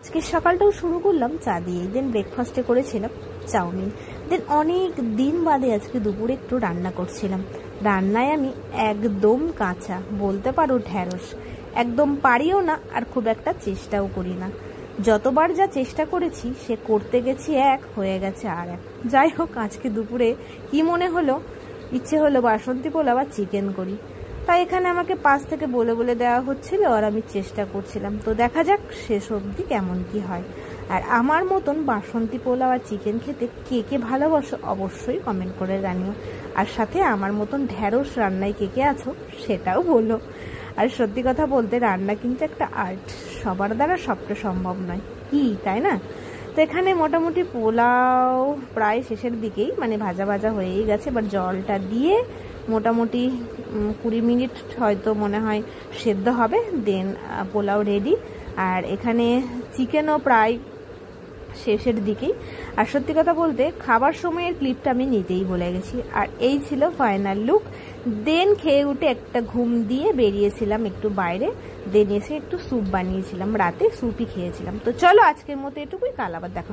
আজকে সকালটাও শুরু করলাম চা দিয়ে। দেন ব্রেকফাস্টে করেছিলাম চাউমিন। দেন অনেক দিন বাদে আজকে দুপুরে একটু রান্না করছিলাম। রান্নায় আমি একদম কাঁচা, বলতে পারো ঢ্যাঁড়স। একদম পারিও না আর খুব একটা চেষ্টাও করি না। যতবার যা চেষ্টা করেছি সে করতে গেছি এক, হয়ে গেছে আর এক। যাই হোক, আজকে দুপুরে কি মনে হলো, ইচ্ছে হলো বাসন্তী পোলাও আর চিকেন করি। তাই এখানে আমাকে পাশ থেকে বলে বলে দেওয়া হচ্ছিল আর আমি চেষ্টা করছিলাম। তো দেখা যাক শেষ অবধি কেমন কি হয়। আর আমার মতন বাসন্তী পোলাও আর চিকেন খেতে কে কে ভালোবাসো অবশ্যই কমেন্ট করে জানিও। আর সাথে আমার মতন ঢ্যাঁড়স রান্নায় কে কে আছো সেটাও বলো। আর সত্যি কথা বলতে রান্না কিন্তু একটা আর্ট, সবার দ্বারা সবটা সম্ভব নয়, কি তাই না? তো এখানে মোটামুটি পোলাও প্রায় শেষের দিকেই, মানে ভাজা ভাজা হয়েই গেছে। এবার জলটা দিয়ে মোটামুটি 20 মিনিট হয়তো মনে হয় সেদ্ধ হবে, দেন পোলাও রেডি। আর এখানে চিকেনও প্রায় শেষের দিকেই। আর সত্যি কথা বলতে খাবার সময়ের ক্লিপটা আমি নিতেই ভুলে গেছি। আর এই ছিল ফাইনাল লুক। দেন খেয়ে উঠে একটা ঘুম দিয়ে বেরিয়েছিলাম একটু বাইরে। দেন এসে একটু স্যুপ বানিয়েছিলাম, রাতে স্যুপই খেয়েছিলাম। তো চলো আজকের মতো এটুকুই, কাল আবার দেখা।